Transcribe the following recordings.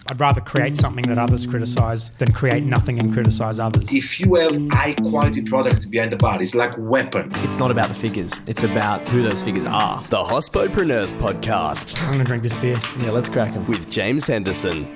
I'd rather create something that others criticise than create nothing and criticise others. If you have high quality product behind the bar, it's like a weapon. It's not about the figures. It's about who those figures are. The Hospodpreneurs Podcast. I'm going to drink this beer. Yeah, let's crack them. With James Henderson.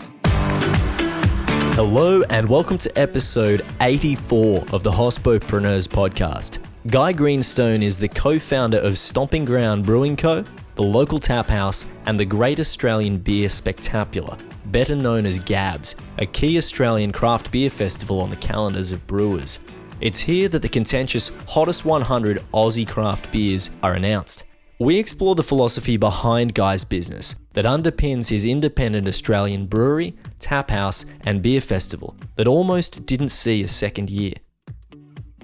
Hello and welcome to episode 84 of the Hospodpreneurs Podcast. Guy Greenstone is the co-founder of Stomping Ground Brewing Co., the local tap house, and the Great Australian Beer Spectacular, better known as GABS, a key Australian craft beer festival on the calendars of brewers. It's here that the contentious Hottest 100 Aussie craft beers are announced. We explore the philosophy behind Guy's business that underpins his independent Australian brewery, tap house, and beer festival that almost didn't see a second year.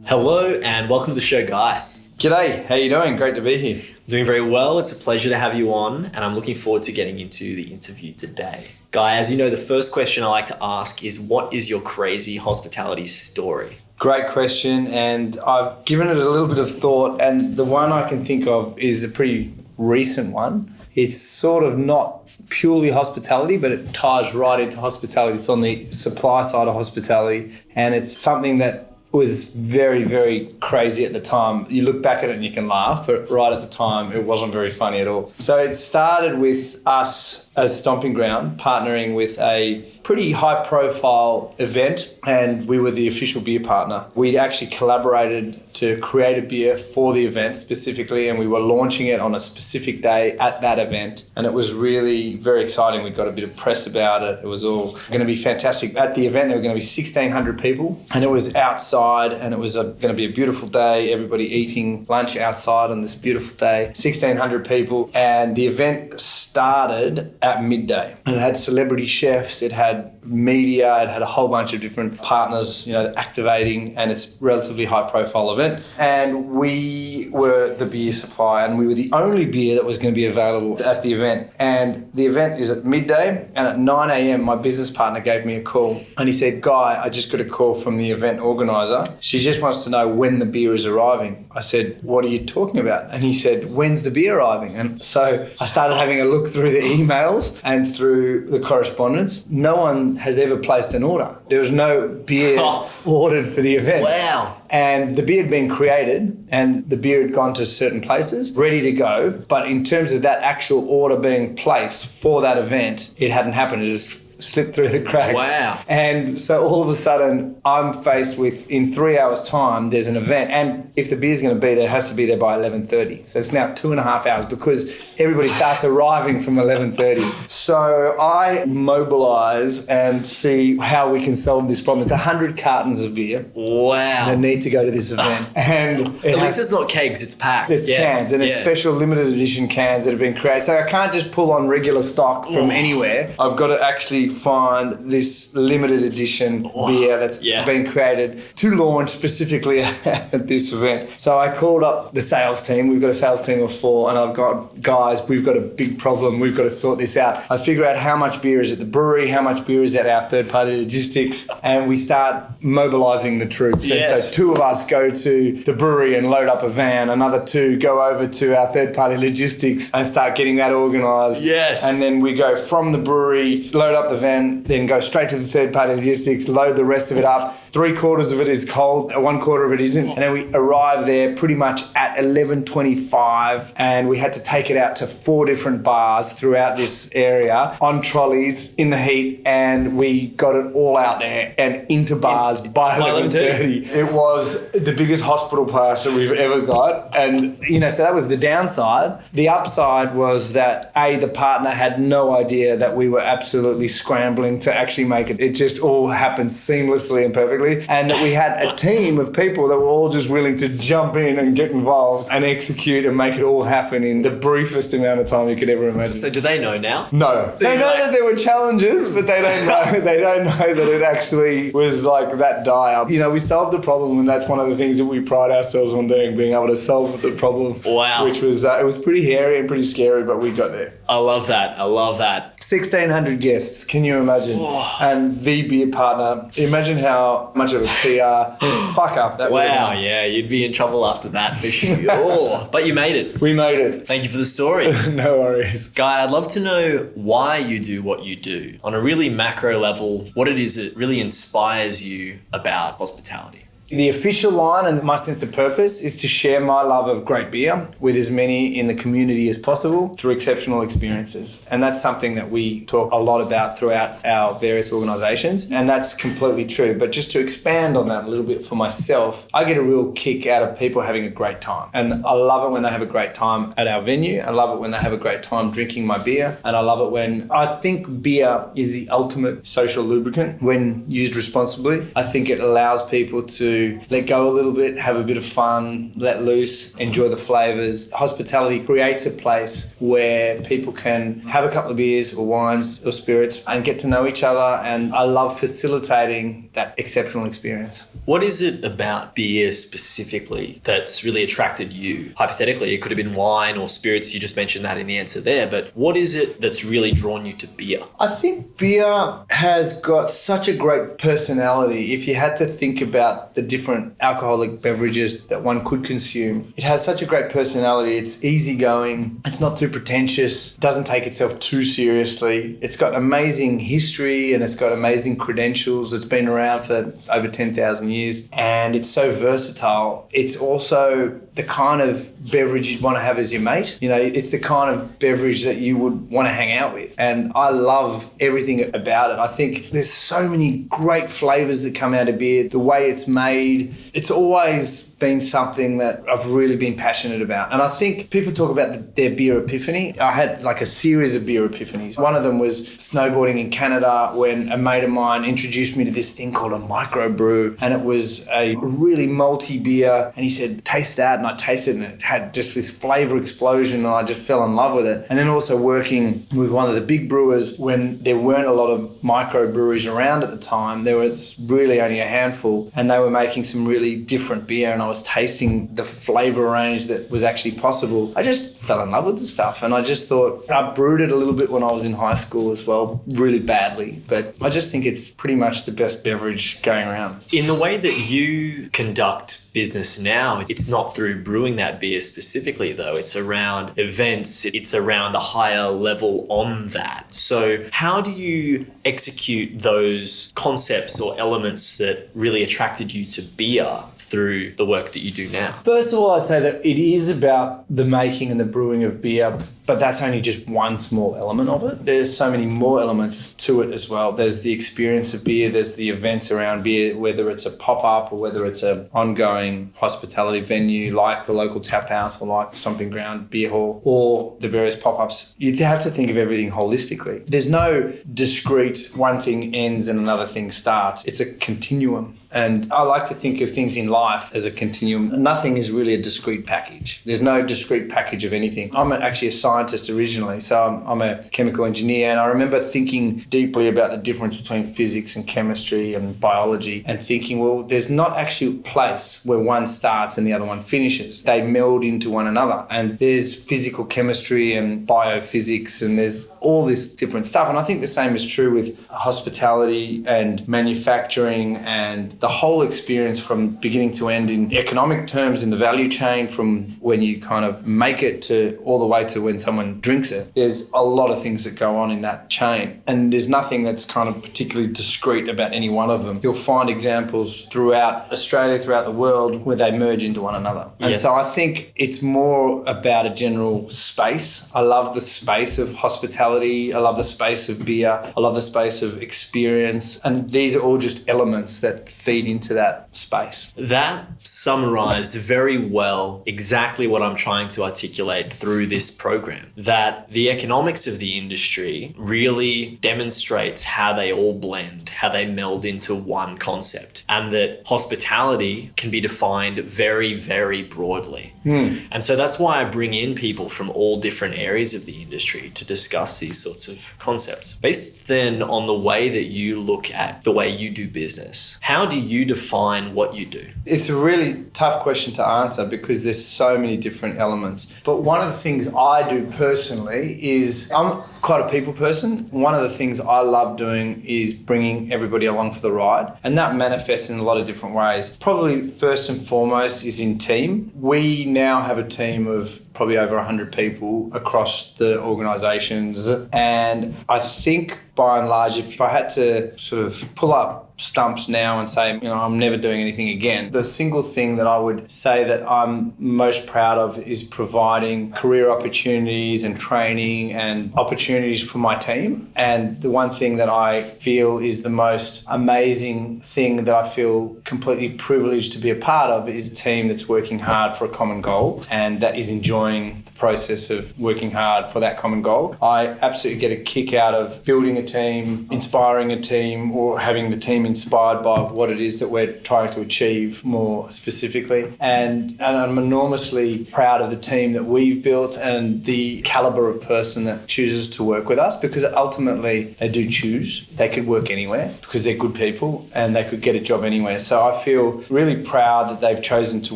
Hello and welcome to the show, Guy. G'day, how you doing? Great to be here. Doing very well. It's a pleasure to have you on, and I'm looking forward to getting into the interview today. Guy, as you know, the first question I like to ask is, what is your crazy hospitality story? Great question, and I've given it a little bit of thought, and the one I can think of is a pretty recent one. It's sort of not purely hospitality, but it ties right into hospitality. It's on the supply side of hospitality, and it's something that was very, very crazy at the time. You look back at it and you can laugh, but right at the time, it wasn't very funny at all. So it started with us as Stomping Ground partnering with a pretty high-profile event, and we were the official beer partner. We actually collaborated to create a beer for the event specifically, and we were launching it on a specific day at that event, and it was really very exciting. We got a bit of press about it. It was all going to be fantastic. At the event, there were going to be 1,600 people, and it was outside, and it was going to be a beautiful day. Everybody eating lunch outside on this beautiful day. 1,600 people, and the event started at midday. And it had celebrity chefs, it had media, it had a whole bunch of different partners, activating, and it's a relatively high profile event. And we were the beer supplier, and we were the only beer that was going to be available at the event. And the event is at midday, and at 9 a.m, my business partner gave me a call, and he said, Guy, I just got a call from the event organizer. She just wants to know when the beer is arriving. I said, what are you talking about? And he said, when's the beer arriving? And so I started having a look through the emails and through the correspondence. No one has ever placed an order. There was no beer ordered for the event. Wow. And the beer had been created and the beer had gone to certain places, ready to go. But in terms of that actual order being placed for that event, it hadn't happened. It just slipped through the cracks. Wow. And so all of a sudden, I'm faced with, in 3 hours' time, there's an event. And if the beer's going to be there, it has to be there by 11:30. So it's now 2.5 hours because everybody starts arriving from 11:30. So I mobilise and see how we can solve this problem. It's 100 cartons of beer. Wow. That need to go to this event. And at least it's not kegs, it's packed. It's cans, and it's special limited edition cans that have been created. So I can't just pull on regular stock from anywhere. I've got to actually find this limited edition beer that's been created to launch specifically at this event. So I called up the sales team. We've got a sales team of 4, and I've got, guys, we've got a big problem. We've got to sort this out. I figure out how much beer is at the brewery, how much beer is at our third-party logistics, and we start mobilising the troops. Yes. And so 2 of us go to the brewery and load up a van. Another 2 go over to our third-party logistics and start getting that organised. Yes. And then we go from the brewery, load up the van, then go straight to the third-party logistics, load the rest of it up. 3/4 of it is cold, 1/4 of it isn't. And then we arrive there pretty much at 11:25, and we had to take it out to 4 different bars throughout this area on trolleys in the heat, and we got it all out there and into bars by 11:30. It was the biggest hospital pass that we've ever got, and so that was the downside. The upside was that the partner had no idea that we were absolutely scrambling to actually make it. It just all happened seamlessly and perfectly. And that we had a team of people that were all just willing to jump in and get involved and execute and make it all happen in the briefest amount of time you could ever imagine. So do they know now? No. They know that there were challenges, but they don't know that it actually was like that dire. We solved the problem, and that's one of the things that we pride ourselves on doing, being able to solve the problem. Wow. Which was, it was pretty hairy and pretty scary, but we got there. I love that. 1,600 guests, can you imagine? And the beer partner, imagine how much of a PR fuck up that would have Wow, been. yeah, you'd be in trouble after that for sure. But you made it. We made it. Thank you for the story. No worries. Guy, I'd love to know why you do what you do. On a really macro level, what it is that really inspires you about hospitality. The official line and my sense of purpose is to share my love of great beer with as many in the community as possible through exceptional experiences. And that's something that we talk a lot about throughout our various organisations. And that's completely true. But just to expand on that a little bit for myself, I get a real kick out of people having a great time. And I love it when they have a great time at our venue. I love it when they have a great time drinking my beer. And I love it when I think beer is the ultimate social lubricant when used responsibly. I think it allows people to let go a little bit, have a bit of fun, let loose, enjoy the flavours. Hospitality creates a place where people can have a couple of beers or wines or spirits and get to know each other. And I love facilitating that exceptional experience. What is it about beer specifically that's really attracted you? Hypothetically, it could have been wine or spirits. You just mentioned that in the answer there. But what is it that's really drawn you to beer? I think beer has got such a great personality. If you had to think about the different alcoholic beverages that one could consume, it has such a great personality. It's easygoing. It's not too pretentious. It doesn't take itself too seriously. It's got amazing history and it's got amazing credentials. It's been around for over 10,000 years and it's so versatile. It's also the kind of beverage you'd want to have as your mate. You know, it's the kind of beverage that you would want to hang out with. And I love everything about it. I think there's so many great flavors that come out of beer. The way it's made, it's always been something that I've really been passionate about. And I think people talk about their beer epiphany. I had like a series of beer epiphanies. One of them was snowboarding in Canada when a mate of mine introduced me to this thing called a microbrew. And it was a really malty beer. And he said, taste that. And I tasted it and it had just this flavour explosion and I just fell in love with it. And then also working with one of the big brewers when there weren't a lot of microbreweries around at the time. There was really only a handful and they were making some really different beer and I was tasting the flavour range that was actually possible. I just fell in love with the stuff and I just thought, I brewed it a little bit when I was in high school as well, really badly, but I just think it's pretty much the best beverage going around. In the way that you conduct business now, it's not through brewing that beer specifically though, it's around events, it's around a higher level on that. So how do you execute those concepts or elements that really attracted you to beer through the work that you do now? First of all, I'd say that it is about the making and the brewing of beer, but that's only just one small element of it. There's so many more elements to it as well. There's the experience of beer, there's the events around beer, whether it's a pop-up or whether it's an ongoing hospitality venue like the local taphouse or like Stomping Ground Beer Hall or the various pop-ups. You have to think of everything holistically. There's no discrete one thing ends and another thing starts. It's a continuum. And I like to think of things in life as a continuum. Nothing is really a discrete package. There's no discrete package of anything. I'm actually a scientist originally, so I'm a chemical engineer, and I remember thinking deeply about the difference between physics and chemistry and biology and thinking, well, there's not actually a place where one starts and the other one finishes. They meld into one another, and there's physical chemistry and biophysics and there's all this different stuff. And I think the same is true with hospitality and manufacturing and the whole experience from beginning to end in economic terms in the value chain, from when you kind of make it to all the way to when someone drinks it. There's a lot of things that go on in that chain, and there's nothing that's kind of particularly discrete about any one of them. You'll find examples throughout Australia, throughout the world, where they merge into one another. And Yes. so I think it's more about a general space. I love the space of hospitality. I love the space of beer. I love the space of experience. And these are all just elements that feed into that space. That summarized very well exactly what I'm trying to articulate through this program, that the economics of the industry really demonstrates how they all blend, how they meld into one concept, and that hospitality can be defined very, very broadly. And so that's why I bring in people from all different areas of the industry to discuss these sorts of concepts. Based then on the way that you look at the way you do business, how do you define what you do? It's a really tough question to answer because there's so many different elements. But one of the things I do do personally is I'm quite a people person. One of the things I love doing is bringing everybody along for the ride, and that manifests in a lot of different ways. Probably first and foremost is in team. We now have a team of probably over 100 people across the organisations, and I think by and large, if I had to sort of pull up stumps now and say, I'm never doing anything again, the single thing that I would say that I'm most proud of is providing career opportunities and training and opportunities for my team. And the one thing that I feel is the most amazing thing that I feel completely privileged to be a part of is a team that's working hard for a common goal and that is enjoying the process of working hard for that common goal. I absolutely get a kick out of building a team, inspiring a team, or having the team inspired by what it is that we're trying to achieve more specifically. And I'm enormously proud of the team that we've built and the caliber of person that chooses to work with us, because ultimately they do choose. They could work anywhere because they're good people and they could get a job anywhere. So I feel really proud that they've chosen to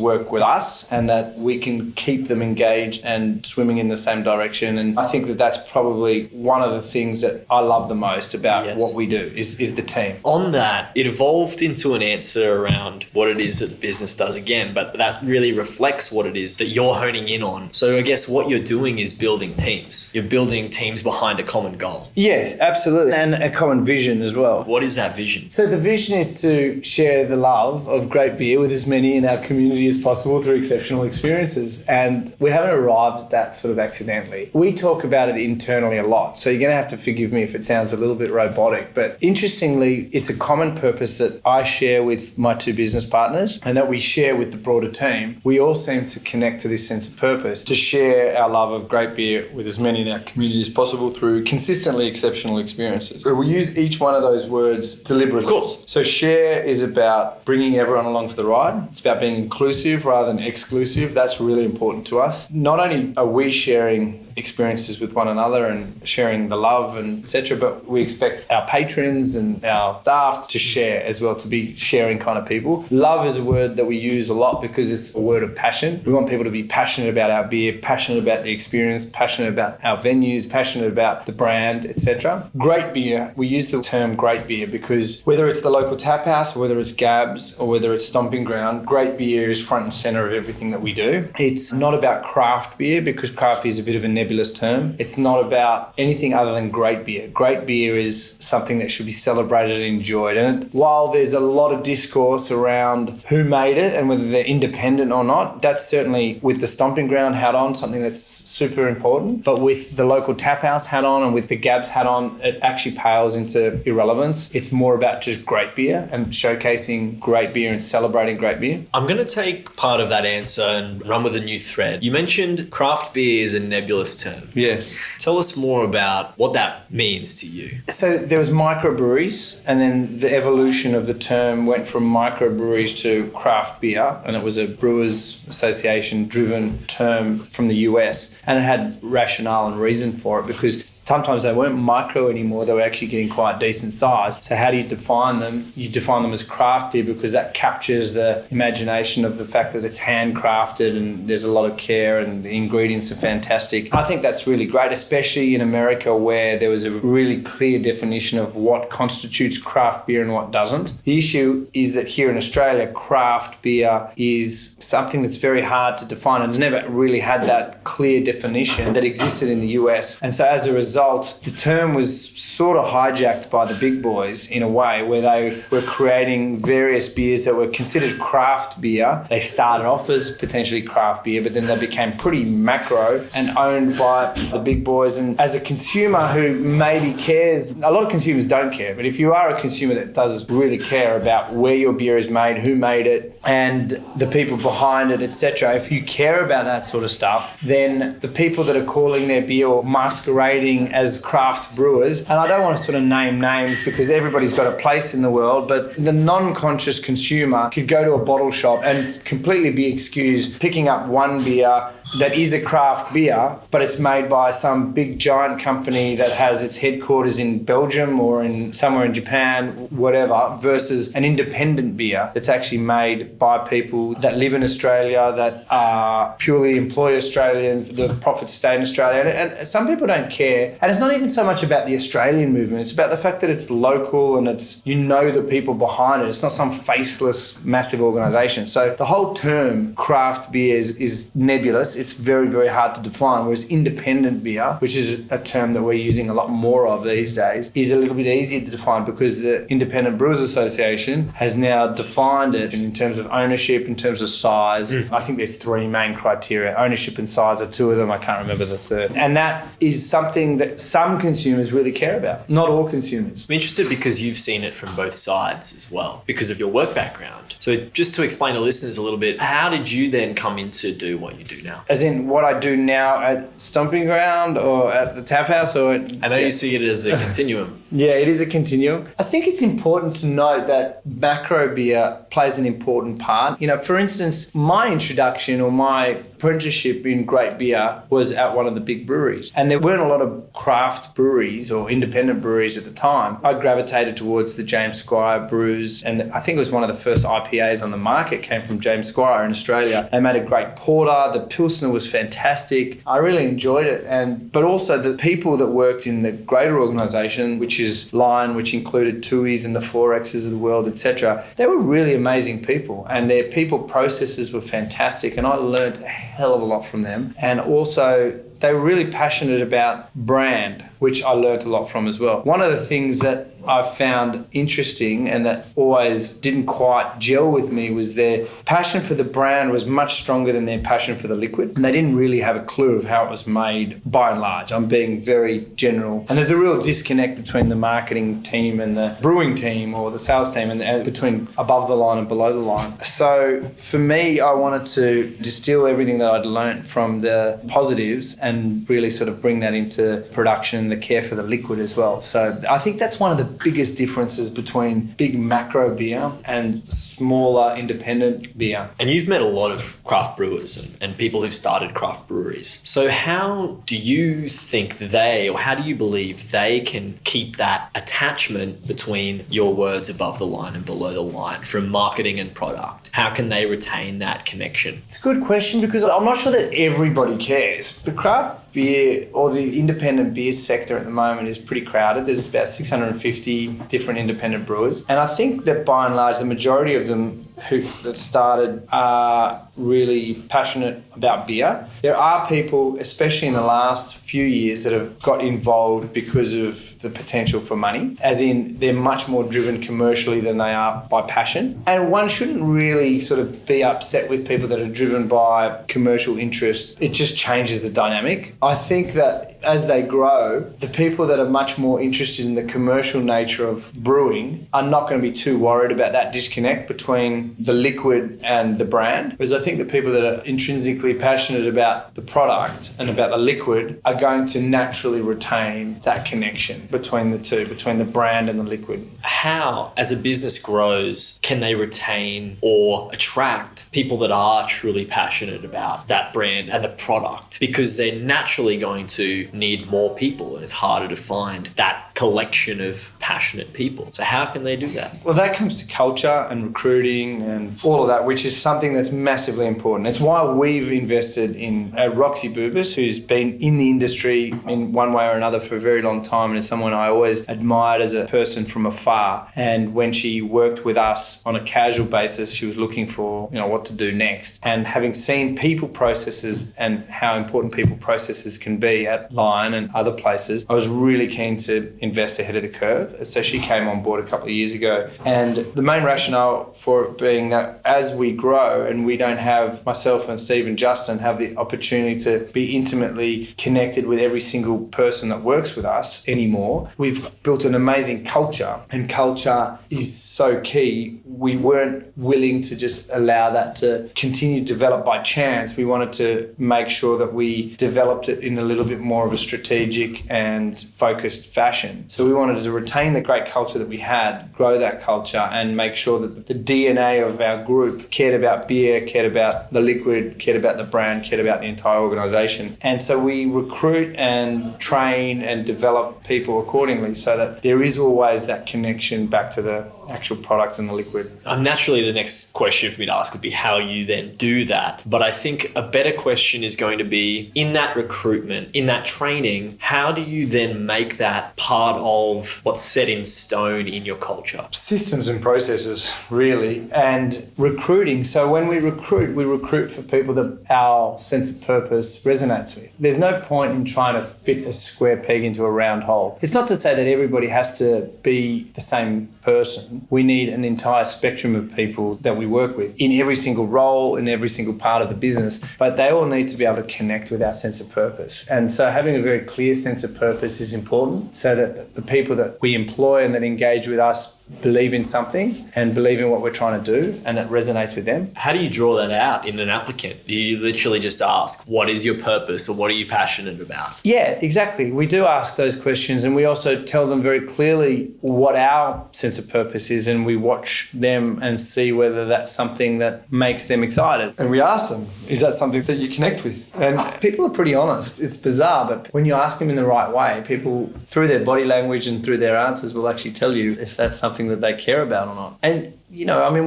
work with us and that we can keep them engaged and swimming in the same direction. And I think that that's probably one of the things that I love the most about what we do is the team. On that, it evolved into an answer around what it is that the business does again, but that really reflects what it is that you're honing in on. So I guess what you're doing is building teams. You're building teams behind a common goal. Yes, absolutely. And a common vision as well. What is that vision? So the vision is to share the love of great beer with as many in our community as possible through exceptional experiences. And we haven't arrived at that sort of accidentally. We talk about it internally a lot. So you're going to have to forgive me if it sounds a little bit robotic. But interestingly, it's a common purpose that I share with my two business partners and that we share with the broader team. We all seem to connect to this sense of purpose to share our love of great beer with as many in our community as possible through consistently exceptional experiences. So we use each one of those words deliberately. Of course. So share is about bringing everyone along for the ride. It's about being inclusive rather than exclusive. That's really important to us. Not only are we sharing experiences with one another and sharing the love and etc., but we expect our patrons and our staff to share as well, to be sharing kind of people. Love is a word that we use a lot because it's a word of passion. We want people to be passionate about our beer, passionate about the experience, passionate about our venues, passionate about the brand, etc. Great beer, we use the term great beer because whether it's the local tap house or whether it's GABS or whether it's Stomping Ground, great beer is front and center of everything that we do. It's not about craft beer because craft beer is a bit of a nebulous term. It's not about anything other than great beer. Great beer is something that should be celebrated and enjoyed. And while there's a lot of discourse around who made it and whether they're independent or not, that's certainly with the Stomping Ground hat on, something that's super important. But with the local tap house hat on and with the GABS hat on, it actually pales into irrelevance. It's more about just great beer and showcasing great beer and celebrating great beer. I'm going to take part of that answer and run with a new thread. You mentioned craft beer is a nebulous term. Yes. Tell us more about what that means to you. So there was microbreweries, and then the evolution of the term went from microbreweries to craft beer, and it was a Brewers Association driven term from the US. And it had rationale and reason for it because sometimes they weren't micro anymore, they were actually getting quite decent size. So how do you define them? You define them as craft beer because that captures the imagination of the fact that it's handcrafted and there's a lot of care and the ingredients are fantastic. I think that's really great, especially in America where there was a really clear definition of what constitutes craft beer and what doesn't. The issue is that here in Australia, craft beer is something that's very hard to define and has never really had that clear definition that existed in the US. And so as a result, the term was sort of hijacked by the big boys in a way where they were creating various beers that were considered craft beer. They started off as potentially craft beer, but then they became pretty macro and owned by the big boys. And as a consumer who maybe cares, a lot of consumers don't care, but if you are a consumer that does really care about where your beer is made, who made it, and the people behind it, etc., if you care about that sort of stuff, then the people that are calling their beer or masquerading as craft brewers, and I don't want to sort of name names because everybody's got a place in the world, but the non-conscious consumer could go to a bottle shop and completely be excused picking up one beer that is a craft beer, but it's made by some big giant company that has its headquarters in Belgium or in somewhere in Japan, whatever, versus an independent beer that's actually made by people that live in Australia, that are purely employed Australians. The the profits stay in Australia. And some people don't care. And it's not even so much about the Australian movement. It's about the fact that it's local and it's, you know, the people behind it. It's not some faceless, massive organisation. So the whole term craft beer is nebulous. It's very, very hard to define. Whereas independent beer, which is a term that we're using a lot more of these days, is a little bit easier to define because the Independent Brewers Association has now defined it in terms of ownership, in terms of size. I think there's three main criteria. Ownership and size are two of them. I can't remember the third. And that is something that some consumers really care about. Not all consumers. I'm interested because you've seen it from both sides as well, because of your work background. So just to explain to listeners a little bit, how did you then come in to do what you do now? As in what I do now at Stomping Ground or at the Taphouse or at... I know you see it as a continuum. Yeah, it is a continuum. I think it's important to note that macro beer plays an important part. You know, for instance, my introduction or my apprenticeship in great beer was at one of the big breweries. And there weren't a lot of craft breweries or independent breweries at the time. I gravitated towards the James Squire brews, and I think it was one of the first IPAs on the market came from James Squire in Australia. They made a great porter. The Pilsner was fantastic. I really enjoyed it. But also the people that worked in the greater organisation, which is Lion, which included Tui's and the 4X's of the world, etc. They were really amazing people, and their people processes were fantastic, and I learned a hell of a lot from them. And also they were really passionate about brand, which I learned a lot from as well. One of the things that I found interesting and that always didn't quite gel with me was their passion for the brand was much stronger than their passion for the liquid. And they didn't really have a clue of how it was made by and large. I'm being very general. And there's a real disconnect between the marketing team and the brewing team or the sales team and between above the line and below the line. So for me, I wanted to distill everything that I'd learnt from the positives and really sort of bring that into production, the care for the liquid as well. So I think that's one of the biggest differences between big macro beer and smaller independent beer. And you've met a lot of craft brewers and people who've started craft breweries. So how do you think or how do you believe they can keep that attachment between your words above the line and below the line from marketing and product? How can they retain that connection? It's a good question because I'm not sure that everybody cares. The craft beer or the independent beer sector at the moment is pretty crowded. There's about 650 different independent brewers. And I think that by and large, the majority of them that started are really passionate about beer. There are people, especially in the last few years, that have got involved because of the potential for money, as in they're much more driven commercially than they are by passion. And one shouldn't really sort of be upset with people that are driven by commercial interest. It just changes the dynamic. I think that as they grow, the people that are much more interested in the commercial nature of brewing are not going to be too worried about that disconnect between the liquid and the brand. Whereas I think the people that are intrinsically passionate about the product and about the liquid are going to naturally retain that connection between the two, between the brand and the liquid. How, as a business grows, can they retain or attract people that are truly passionate about that brand and the product? Because they're naturally going to need more people, and it's harder to find that collection of passionate people. So how can they do that? Well, that comes to culture and recruiting and all of that, which is something that's massively important. It's why we've invested in Roxy Bubis, who's been in the industry in one way or another for a very long time and is someone I always admired as a person from afar. And when she worked with us on a casual basis, she was looking for, what to do next. And having seen people processes and how important people processes can be at Lion and other places, I was really keen to invest ahead of the curve. So she came on board a couple of years ago. And the main rationale for it being that as we grow and we don't have, myself and Steve and Justin have the opportunity to be intimately connected with every single person that works with us anymore, we've built an amazing culture, and culture is so key. We weren't willing to just allow that to continue to develop by chance. We wanted to make sure that we developed it in a little bit more of a strategic and focused fashion. So we wanted to retain the great culture that we had, grow that culture, and make sure that the DNA of our group cared about beer, cared about the liquid, cared about the brand, cared about the entire organisation. And so we recruit and train and develop people accordingly so that there is always that connection back to the actual product and the liquid. Naturally, the next question for me to ask would be how you then do that. But I think a better question is going to be, in that recruitment, in that training, how do you then make that part of what's set in stone in your culture? Systems and processes, really, and recruiting. So when we recruit for people that our sense of purpose resonates with. There's no point in trying to fit a square peg into a round hole. It's not to say that everybody has to be the same person. We need an entire spectrum of people that we work with in every single role, in every single part of the business, but they all need to be able to connect with our sense of purpose. And so having a very clear sense of purpose is important so that the people that we employ and that engage with us believe in something and believe in what we're trying to do, and it resonates with them. How do you draw that out in an applicant? Do you literally just ask, what is your purpose or what are you passionate about? Yeah, exactly. We do ask those questions, and we also tell them very clearly what our sense of purpose is, and we watch them and see whether that's something that makes them excited. And we ask them, is that something that you connect with? And people are pretty honest. It's bizarre, but when you ask them in the right way, people, through their body language and through their answers, will actually tell you if that's something that they care about or not. And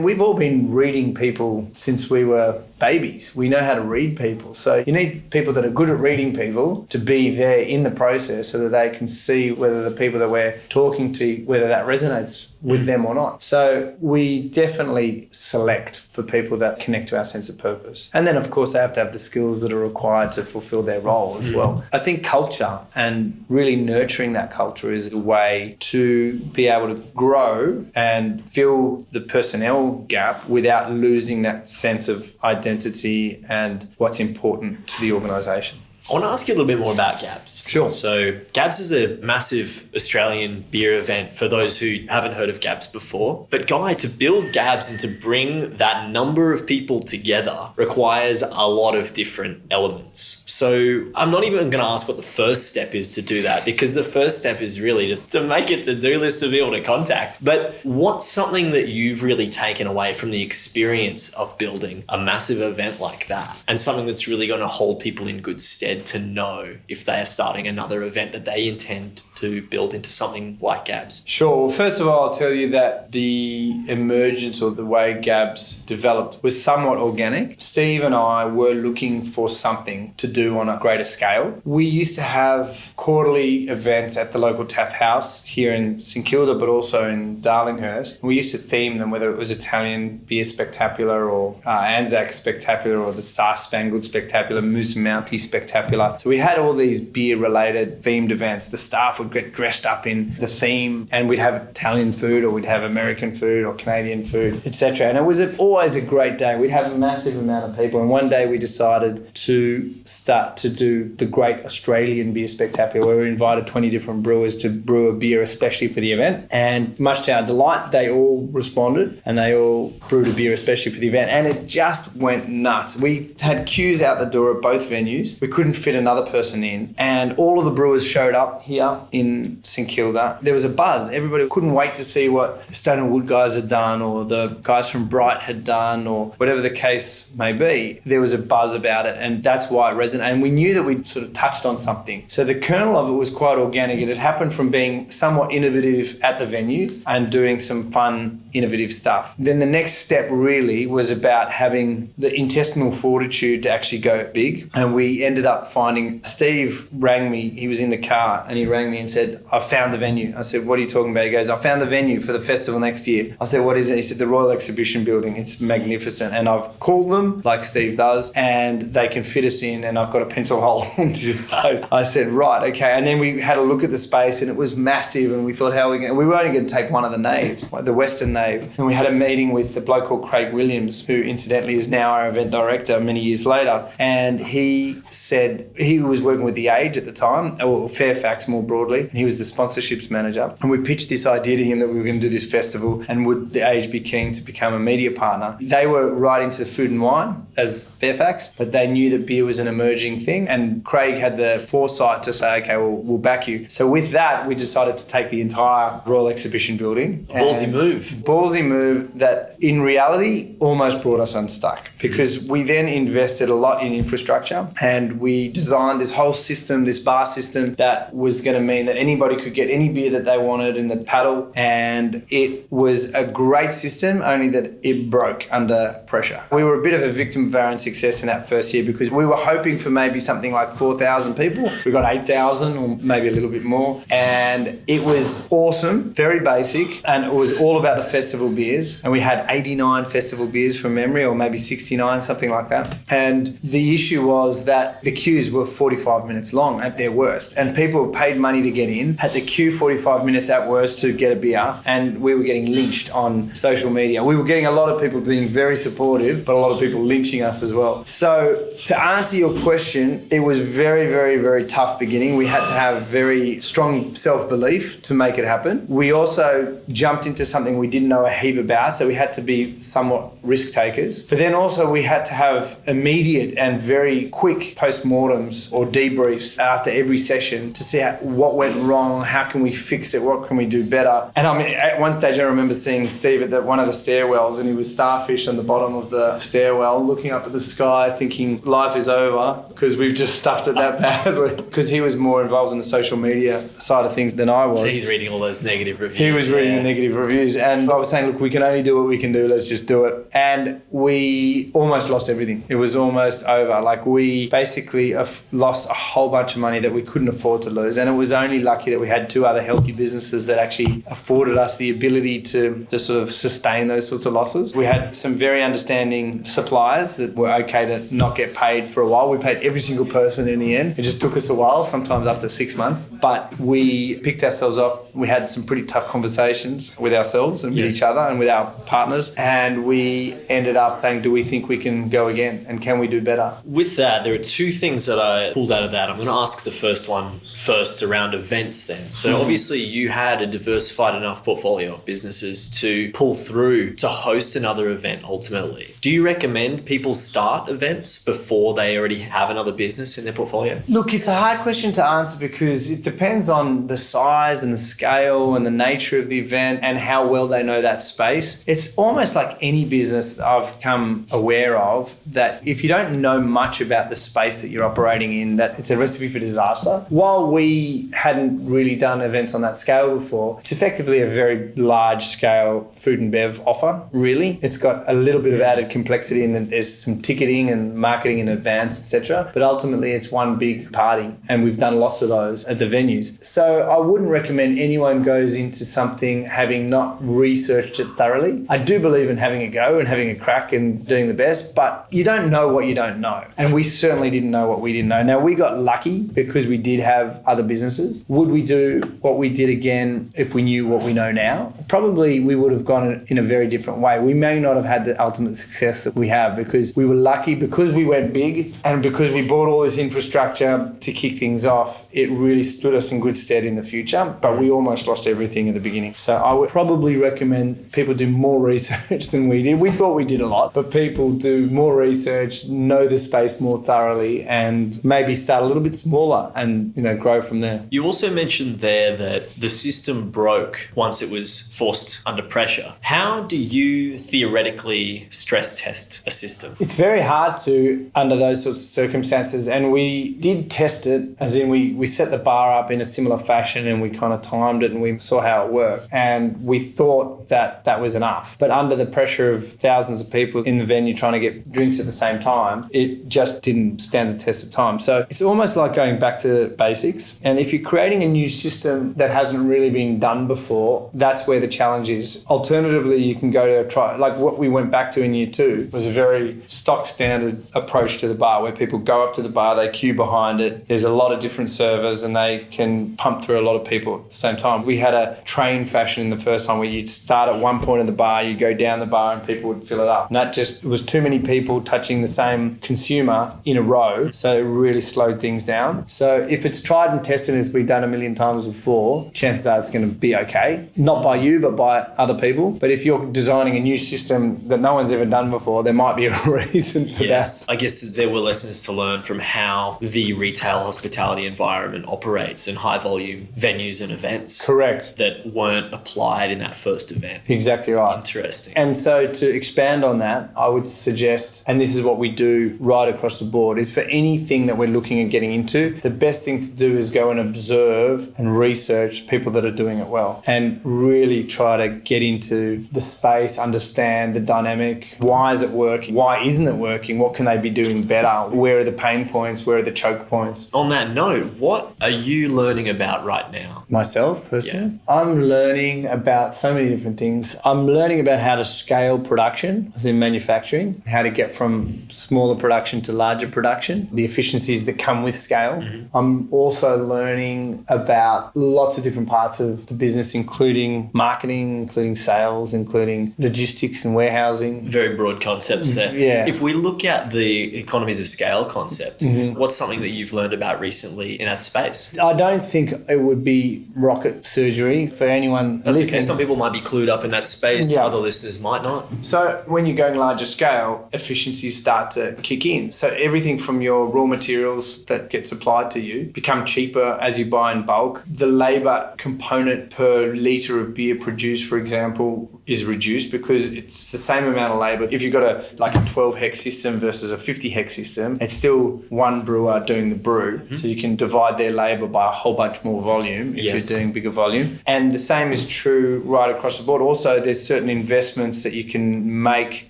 we've all been reading people since we were babies. We know how to read people. So you need people that are good at reading people to be there in the process so that they can see whether the people that we're talking to, whether that resonates with them or not. So we definitely select for people that connect to our sense of purpose. And then, of course, they have to have the skills that are required to fulfill their role as well. I think culture and really nurturing that culture is a way to be able to grow and fill the personnel gap without losing that sense of identity and what's important to the organisation. I want to ask you a little bit more about GABS. Sure. So GABS is a massive Australian beer event for those who haven't heard of GABS before. But Guy, to build GABS and to bring that number of people together requires a lot of different elements. So I'm not even going to ask what the first step is to do that, because the first step is really just to make a to-do list to be able to contact. But what's something that you've really taken away from the experience of building a massive event like that, and something that's really going to hold people in good stead to know if they are starting another event that they intend to build into something like GABS? Sure. Well, first of all, I'll tell you that the emergence or the way GABS developed was somewhat organic. Steve and I were looking for something to do on a greater scale. We used to have quarterly events at the local tap house here in St Kilda, but also in Darlinghurst. We used to theme them, whether it was Italian Beer Spectacular or Anzac Spectacular or the Star Spangled Spectacular, Moose Mountie Spectacular. So we had all these beer-related themed events. The staff would get dressed up in the theme, and we'd have Italian food, or we'd have American food or Canadian food, etc. And it was always a great day. We'd have a massive amount of people. And one day we decided to start to do the Great Australian Beer Spectacular, where we invited 20 different brewers to brew a beer especially for the event. And much to our delight, they all responded and they all brewed a beer especially for the event. And it just went nuts. We had queues out the door at both venues. We couldn't fit another person in, and all of the brewers showed up here in St Kilda. There was a buzz. Everybody couldn't wait to see what the Stone and Wood guys had done, or the guys from Bright had done, or whatever the case may be. There was a buzz about it, and that's why it resonated. And we knew that we'd sort of touched on something. So the kernel of it was quite organic. It had happened from being somewhat innovative at the venues and doing some fun, innovative stuff. Then the next step really was about having the intestinal fortitude to actually go big. And we ended up finding, Steve rang me, he was in the car, and he rang me and said, I found the venue. I said, what are you talking about? He goes, I found the venue for the festival next year. I said, what is it? He said, the Royal Exhibition Building. It's magnificent. And I've called them, like Steve does, and they can fit us in, and I've got a pencil hole into this place. I said, right, okay. And then we had a look at the space, and it was massive, and we thought, we were only going to take one of the naves, like the Western nave. And we had a meeting with the bloke called Craig Williams, who incidentally is now our event director many years later. And he said, said he was working with The Age at the time, or Fairfax more broadly, and he was the sponsorships manager. And we pitched this idea to him that we were going to do this festival, and would The Age be keen to become a media partner. They were right into the food and wine as Fairfax, but they knew that beer was an emerging thing, and Craig had the foresight to say, okay, well, we'll back you. So with that, we decided to take the entire Royal Exhibition building. Ballsy move that in reality almost brought us unstuck, because we then invested a lot in infrastructure, and we designed this whole system, this bar system that was going to mean that anybody could get any beer that they wanted in the paddle, and it was a great system, only that it broke under pressure. We were a bit of a victim of our own success in that first year, because we were hoping for maybe something like 4,000 people. We got 8,000 or maybe a little bit more, and it was awesome, very basic, and it was all about the festival beers, and we had 89 festival beers from memory, or maybe 69, something like that. And the issue was that the queues were 45 minutes long at their worst, and people paid money to get in, had to queue 45 minutes at worst to get a beer, and we were getting lynched on social media. We were getting a lot of people being very supportive, but a lot of people lynching us as well. So to answer your question, it was very, very, very tough beginning. We had to have very strong self-belief to make it happen. We also jumped into something we didn't know a heap about, so we had to be somewhat risk takers. But then also we had to have immediate and very quick post-mortems or debriefs after every session to see what went wrong, how can we fix it, what can we do better. And I mean, at one stage I remember seeing Steve at one of the stairwells, and he was starfish on the bottom of the stairwell looking up at the sky thinking life is over because we've just stuffed it that badly, because he was more involved in the social media side of things than I was. So he's reading all those negative reviews. He was reading the negative reviews, and I was saying, look, we can only do what we can do, let's just do it. And we almost lost everything. It was almost over. Like, we basically lost a whole bunch of money that we couldn't afford to lose, and it was only lucky that we had two other healthy businesses that actually afforded us the ability to sort of sustain those sorts of losses. We had some very understanding suppliers that were okay to not get paid for a while. We paid every single person in the end. It just took us a while, sometimes up to 6 months, but we picked ourselves up. We had some pretty tough conversations with ourselves and with each other and with our partners, and we ended up saying, do we think we can go again, and can we do better? With that, there are two things that I pulled out of that. I'm going to ask the first one first around events then. So obviously you had a diversified enough portfolio of businesses to pull through to host another event ultimately. Do you recommend people start events before they already have another business in their portfolio? Look, it's a hard question to answer because it depends on the size and the scale and the nature of the event and how well they know that space. It's almost like any business that I've come aware of, that if you don't know much about the space that you're operating in, that it's a recipe for disaster. While we hadn't really done events on that scale before, it's effectively a very large scale food and bev offer, really. It's got a little bit of added complexity in that there's some ticketing and marketing in advance, etc. But ultimately it's one big party, and we've done lots of those at the venues. So I wouldn't recommend anyone goes into something having not researched it thoroughly. I do believe in having a go and having a crack and doing the best, but you don't know what you don't know. And we certainly didn't know what we didn't know. Now, we got lucky because we did have other businesses. Would we do what we did again if we knew what we know now? Probably we would have gone in a very different way. We may not have had the ultimate success that we have because we were lucky, because we went big and because we bought all this infrastructure to kick things off. It really stood us in good stead in the future, but we almost lost everything in the beginning. So I would probably recommend people do more research than we did. We thought we did a lot, but people do more research, know the space more thoroughly, and maybe start a little bit smaller and, grow from there. You also mentioned there that the system broke once it was forced under pressure. How do you theoretically stress test a system? It's very hard to under those sorts of circumstances, and we did test it, as in we set the bar up in a similar fashion and we kind of timed it and we saw how it worked, and we thought that was enough. But under the pressure of thousands of people in the venue trying to get drinks at the same time, it just didn't stand the test of time. So it's almost like going back to basics, and if you're creating a new system that hasn't really been done before, that's where the challenge is. Alternatively, you can go to a try, like what we went back to in year 2 was a very stock standard approach to the bar, where people go up to the bar, they queue behind it, there's a lot of different servers and they can pump through a lot of people at the same time. We had a train fashion in the first time where you'd start at one point of the bar, you go down the bar and people would fill it up. And that just was too many people touching the same consumer in a row. So So it really slowed things down. So if it's tried and tested and it's been done a million times before, chances are it's going to be okay. Not by you, but by other people. But if you're designing a new system that no one's ever done before, there might be a reason for that. I guess there were lessons to learn from how the retail hospitality environment operates in high volume venues and events. Correct. That weren't applied in that first event. Exactly right. Interesting. And so to expand on that, I would suggest, and this is what we do right across the board, is for anything that we're looking at getting into, the best thing to do is go and observe and research people that are doing it well and really try to get into the space, understand the dynamic. Why is it working? Why isn't it working? What can they be doing better? Where are the pain points? Where are the choke points? On that note, what are you learning about right now? Myself, personally? Yeah. I'm learning about so many different things. I'm learning about how to scale production, as in manufacturing, how to get from smaller production to larger production, the efficiencies that come with scale. Mm-hmm. I'm also learning about lots of different parts of the business, including marketing, including sales, including logistics and warehousing. Very broad concepts there. Yeah. If we look at the economies of scale concept, what's something that you've learned about recently in that space? I don't think it would be rocket surgery for anyone listening. Okay. Some people might be clued up in that space, yeah. Other listeners might not. So when you're going larger scale, efficiencies start to kick in. So everything from your raw materials that get supplied to you become cheaper as you buy in bulk. The labour component per litre of beer produced, for example, is reduced because it's the same amount of labour. If you've got a 12 hex system versus a 50 hex system, it's still one brewer doing the brew. Mm-hmm. So you can divide their labour by a whole bunch more volume if you're doing bigger volume. And the same is true right across the board. Also, there's certain investments that you can make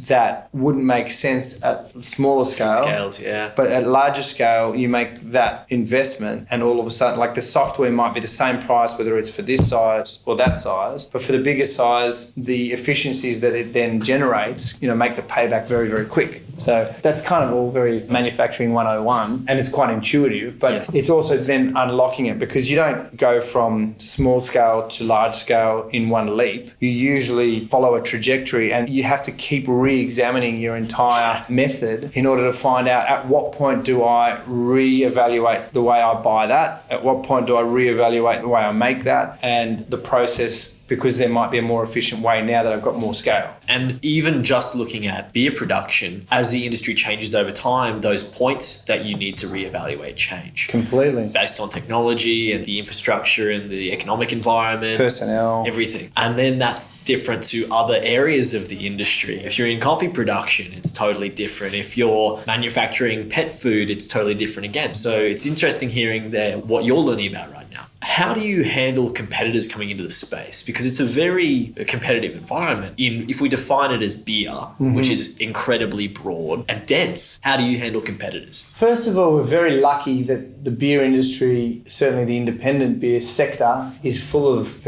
that wouldn't make sense at smaller scales, yeah. But at larger scale, you make that investment and all of a sudden, like the software might be the same price, whether it's for this size or that size. But for the bigger size, the efficiencies that it then generates, make the payback very, very quick. So that's kind of all very manufacturing 101 and it's quite intuitive, but it's also then unlocking it because you don't go from small scale to large scale in one leap. You usually follow a trajectory and you have to keep re-examining your entire method in order to find out at what point do I re-evaluate the way I buy that, at what point do I re-evaluate the way I make that and the process, because there might be a more efficient way now that I've got more scale. And even just looking at beer production, as the industry changes over time, those points that you need to reevaluate change. Completely. Based on technology and the infrastructure and the economic environment. Personnel. Everything. And then that's different to other areas of the industry. If you're in coffee production, it's totally different. If you're manufacturing pet food, it's totally different again. So it's interesting hearing there what you're learning about right now. How do you handle competitors coming into the space? Because it's a very competitive environment. If we define it as beer, which is incredibly broad and dense, how do you handle competitors? First of all, we're very lucky that the beer industry, certainly the independent beer sector, is full of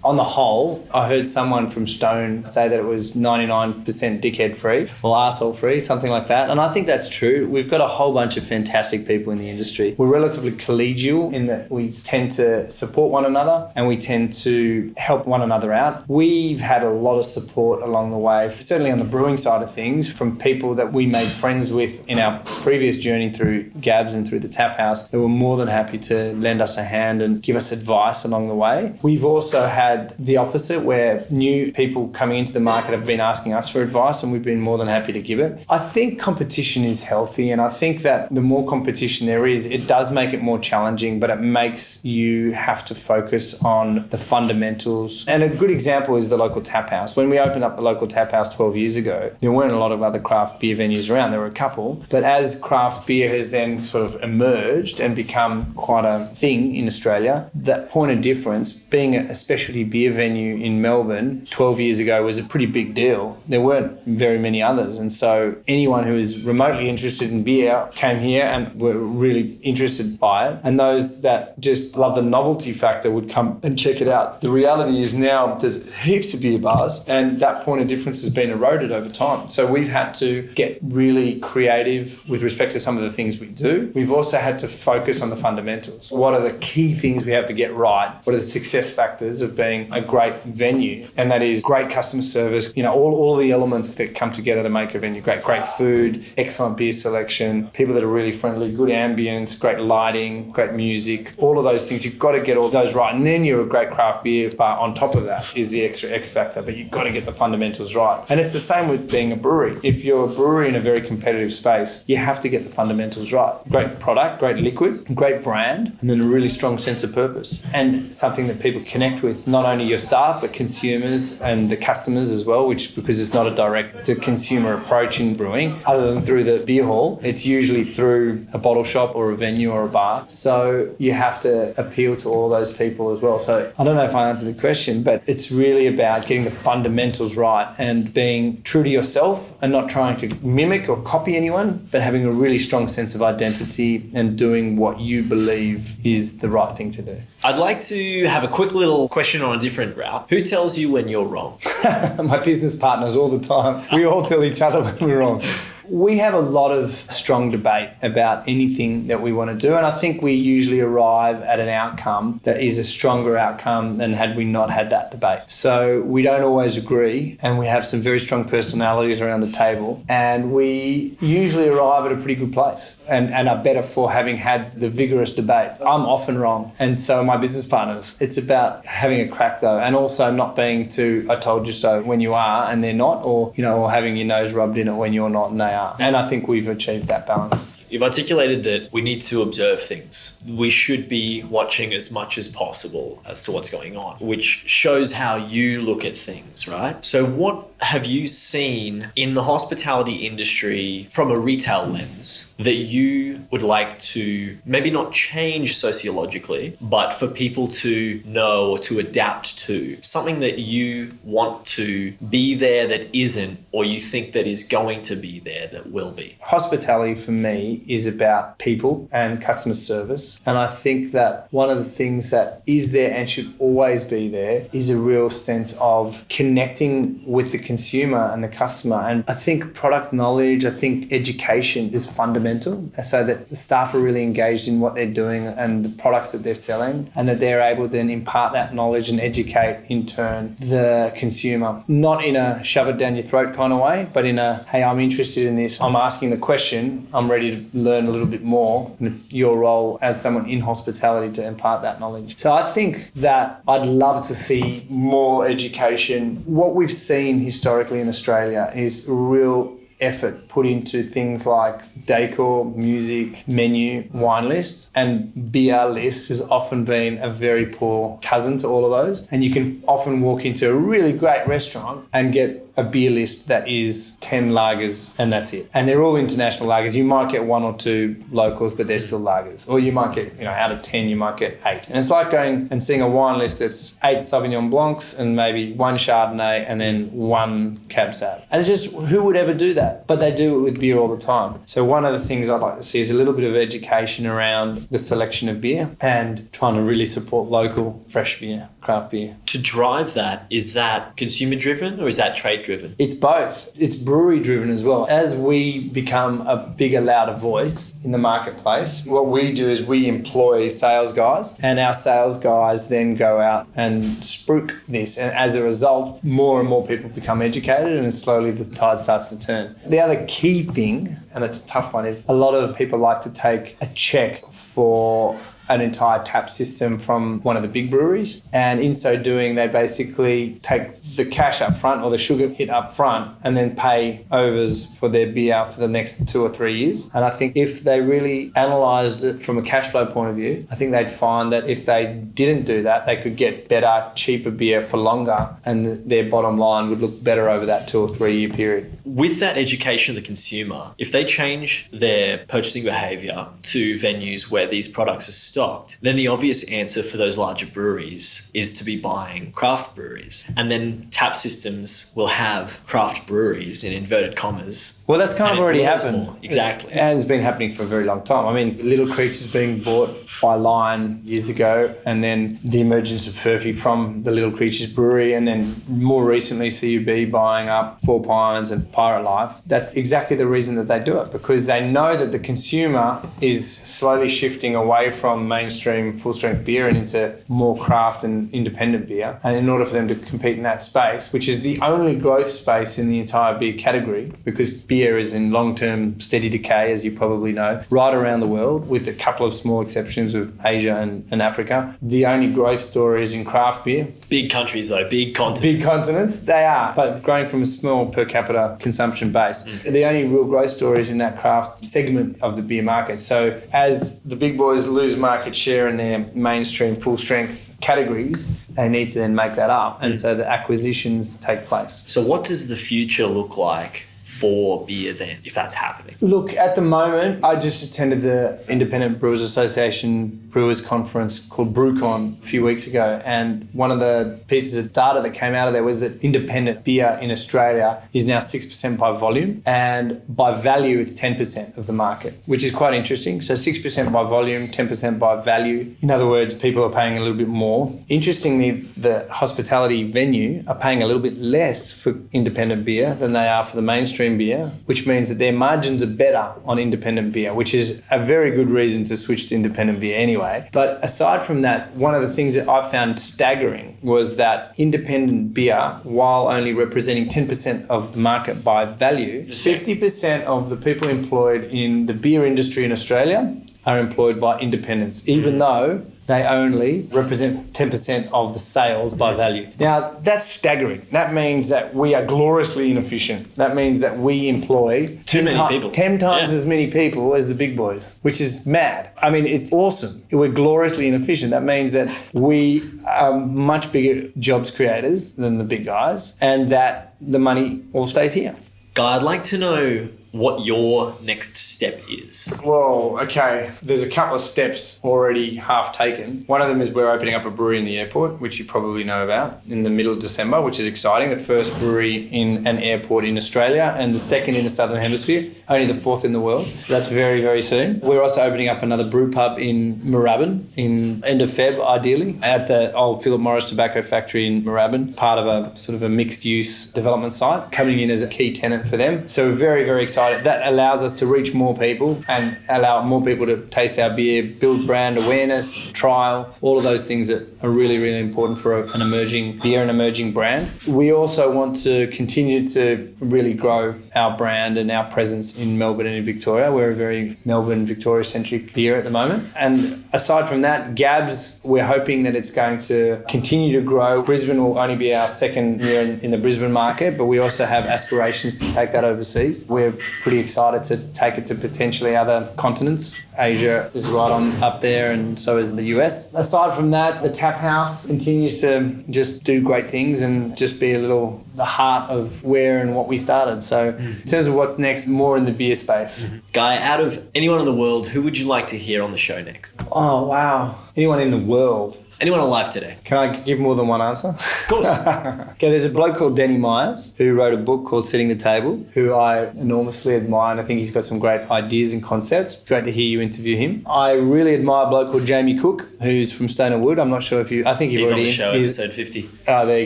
on the whole, I heard someone from Stone say that it was 99% dickhead free or arsehole free, something like that. And I think that's true. We've got a whole bunch of fantastic people in the industry. We're relatively collegial in that we tend to support one another and we tend to help one another out. We've had a lot of support along the way, certainly on the brewing side of things, from people that we made friends with in our previous journey through GABS and through the taphouse. They were more than happy to lend us a hand and give us advice along the way. We've also had the opposite, where new people coming into the market have been asking us for advice and we've been more than happy to give it. I think competition is healthy, and I think that the more competition there is, it does make it more challenging, but it makes you have to focus on the fundamentals. And a good example is the local tap house. When we opened up the local tap house 12 years ago, there weren't a lot of other craft beer venues around. There were a couple. But as craft beer has then sort of emerged and become quite a thing in Australia, that point of difference, being a specialty beer venue in Melbourne 12 years ago was a pretty big deal. There weren't very many others. And so anyone who was remotely interested in beer came here and were really interested by it. And those that just love the novelty factor would come and check it out. The reality is now there's heaps of beer bars, and that point of difference has been eroded over time. So we've had to get really creative with respect to some of the things we do. We've also had to focus on the fundamentals. What are the key things we have to get right? What are the success factors of being a great venue? And that is great customer service, all the elements that come together to make a venue great. Great food, excellent beer selection, people that are really friendly, good ambience, great lighting, great music, all of those things. You've got to get all those right. And then you're a great craft beer bar on top of that is the extra X factor, but you've got to get the fundamentals right. And it's the same with being a brewery. If you're a brewery in a very competitive space, you have to get the fundamentals right. Great product, great liquid, great brand, and then a really strong sense of purpose. And something that people connect with, not only your staff, but consumers and the customers as well, because it's not a direct-to-consumer approach in brewing, other than through the beer hall. It's usually through a bottle shop or a venue or a bar. So you have to appeal to all those people as well. So I don't know if I answered the question, but it's really about getting the fundamentals right and being true to yourself and not trying to mimic or copy anyone, but having a really strong sense of identity and doing what you believe is the right thing to do. I'd like to have a quick little question on a different route. Who tells you when you're wrong? My business partners all the time. We all tell each other when we're wrong. We have a lot of strong debate about anything that we want to do, and I think we usually arrive at an outcome that is a stronger outcome than had we not had that debate. So we don't always agree, and we have some very strong personalities around the table, and we usually arrive at a pretty good place and are better for having had the vigorous debate. I'm often wrong, and so are my business partners. It's about having a crack though, and also not being too I told you so when you are and they're not, or having your nose rubbed in it when you're not and they are. And I think we've achieved that balance. You've articulated that we need to observe things. We should be watching as much as possible as to what's going on, which shows how you look at things, right? So what have you seen in the hospitality industry from a retail lens that you would like to maybe not change sociologically, but for people to know or to adapt to? Something that you want to be there that isn't, or you think that is going to be there that will be? Hospitality for me is about people and customer service. And I think that one of the things that is there and should always be there is a real sense of connecting with the consumer and the customer. And I think product knowledge, I think education is fundamental, so that the staff are really engaged in what they're doing and the products that they're selling, and that they're able to then impart that knowledge and educate in turn the consumer. Not in a shove it down your throat kind of way, but in a, hey, I'm interested in this, I'm asking the question, I'm ready to learn a little bit more, and it's your role as someone in hospitality to impart that knowledge. So I think that I'd love to see more education. What we've seen historically in Australia is real effort put into things like decor, music, menu, wine lists, and beer lists has often been a very poor cousin to all of those. And you can often walk into a really great restaurant and get a beer list that is 10 lagers and that's it. And they're all international lagers. You might get one or two locals, but they're still lagers. Or you might get, out of 10, you might get 8. And it's like going and seeing a wine list that's 8 Sauvignon Blancs and maybe 1 Chardonnay and then 1 Cab Sav. And it's just, who would ever do that? But they do it with beer all the time. So one of the things I'd like to see is a little bit of education around the selection of beer and trying to really support local, fresh beer, craft beer. To drive that, is that consumer driven or is that trade driven? It's both. It's brewery driven as well. As we become a bigger, louder voice in the marketplace, what we do is we employ sales guys, and our sales guys then go out and spruik this. And as a result, more and more people become educated, and slowly the tide starts to turn. The other key thing, and it's a tough one, is a lot of people like to take a check for an entire tap system from one of the big breweries, and in so doing they basically take the cash up front or the sugar hit up front and then pay overs for their beer for the next 2 or 3 years. And I think if they really analysed it from a cash flow point of view, I think they'd find that if they didn't do that, they could get better, cheaper beer for longer, and their bottom line would look better over that 2 or 3 year period. With that education of the consumer, if they change their purchasing behaviour to venues where these products are stocked, then the obvious answer for those larger breweries is to be buying craft breweries. And then tap systems will have craft breweries, in inverted commas, Well, that's kind And of already it boils happened. more. Exactly. And it's been happening for a very long time. I mean, Little Creatures being bought by Lion years ago, and then the emergence of Furphy from the Little Creatures brewery, and then more recently CUB buying up Four Pines and Pirate Life. That's exactly the reason that they do it, because they know that the consumer is slowly shifting away from mainstream full-strength beer and into more craft and independent beer. And in order for them to compete in that space, which is the only growth space in the entire beer category, because beer is in long-term steady decay, as you probably know, right around the world, with a couple of small exceptions of Asia and Africa. The only growth story is in craft beer. Big countries though, big continents. Big continents, they are, but growing from a small per capita consumption base. The only real growth story is in that craft segment of the beer market. So as the big boys lose market share in their mainstream full strength categories, they need to then make that up. And so the acquisitions take place. So what does the future look like for beer then, if that's happening? Look, at the moment, I just attended the Independent Brewers Association Brewers Conference called BrewCon a few weeks ago, and one of the pieces of data that came out of there was that independent beer in Australia is now 6% by volume, and by value it's 10% of the market, which is quite interesting. So 6% by volume, 10% by value. In other words, people are paying a little bit more. Interestingly, the hospitality venue are paying a little bit less for independent beer than they are for the mainstream beer, which means that their margins are better on independent beer, which is a very good reason to switch to independent beer anyway. But aside from that, one of the things that I found staggering was that independent beer, while only representing 10% of the market by value, 50% of the people employed in the beer industry in Australia are employed by independents, even though they only represent 10% of the sales by value. Now, that's staggering. That means that we are gloriously inefficient. That means that we employ 10 times as many people as the big boys, which is mad. I mean, it's awesome. We're gloriously inefficient. That means that we are much bigger jobs creators than the big guys, and that the money all stays here. Guy, I'd like to know what your next step is. Well, okay, there's a couple of steps already half taken. One of them is we're opening up a brewery in the airport, which you probably know about, in the middle of December, which is exciting. The first brewery in an airport in Australia, and the second in the Southern Hemisphere, only the fourth in the world. So that's very, very soon. We're also opening up another brew pub in Moorabbin in end of Feb, ideally, at the old Philip Morris Tobacco Factory in Moorabbin, part of a sort of a mixed-use development site, coming in as a key tenant for them. So we're very, very excited. That allows us to reach more people and allow more people to taste our beer, build brand awareness, trial, all of those things that are really, really important for an emerging beer and emerging brand. We also want to continue to really grow our brand and our presence in Melbourne and in Victoria. We're a very Melbourne, Victoria-centric beer at the moment. And aside from that, GABS, we're hoping that it's going to continue to grow. Brisbane will only be our second year in the Brisbane market, but we also have aspirations to take that overseas. We're pretty excited to take it to potentially other continents. Asia is right on up there, and so is the US. Aside from that, the tap house continues to just do great things and just be the heart of where and what we started. So in terms of what's next, more in the beer space. Guy, out of anyone in the world, who would you like to hear on the show next? Oh, wow. Anyone in the world? Anyone alive today? Can I give more than one answer? Of course. Okay, there's a bloke called Denny Myers who wrote a book called Setting the Table, who I enormously admire, and I think he's got some great ideas and concepts. Great to hear you interview him. I really admire a bloke called Jamie Cook, who's from Stoner Wood. I'm not sure if I think he's already... He's on the show, episode 50. Oh, there you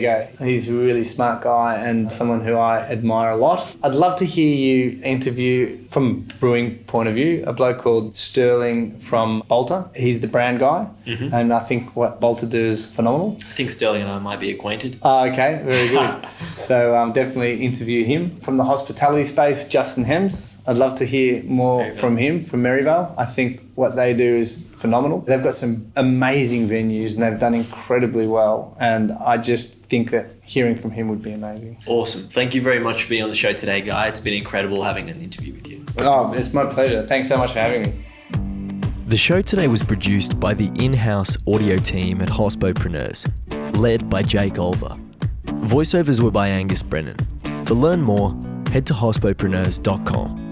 go. He's a really smart guy and someone who I admire a lot. I'd love to hear you interview, from a brewing point of view, a bloke called Sterling from Bolter. He's the brand guy, and I think what Bolter do is phenomenal. I think Sterling and I might be acquainted. Okay, very good. So definitely interview him. From the hospitality space, Justin Hems. I'd love to hear more from him, from Maryvale. I think what they do is phenomenal. They've got some amazing venues and they've done incredibly well. And I just think that hearing from him would be amazing. Awesome. Thank you very much for being on the show today, Guy. It's been incredible having an interview with you. Oh, it's my pleasure. Thanks so much for having me. The show today was produced by the in-house audio team at Hospopreneurs, led by Jake Olver. Voiceovers were by Angus Brennan. To learn more, head to hospopreneurs.com.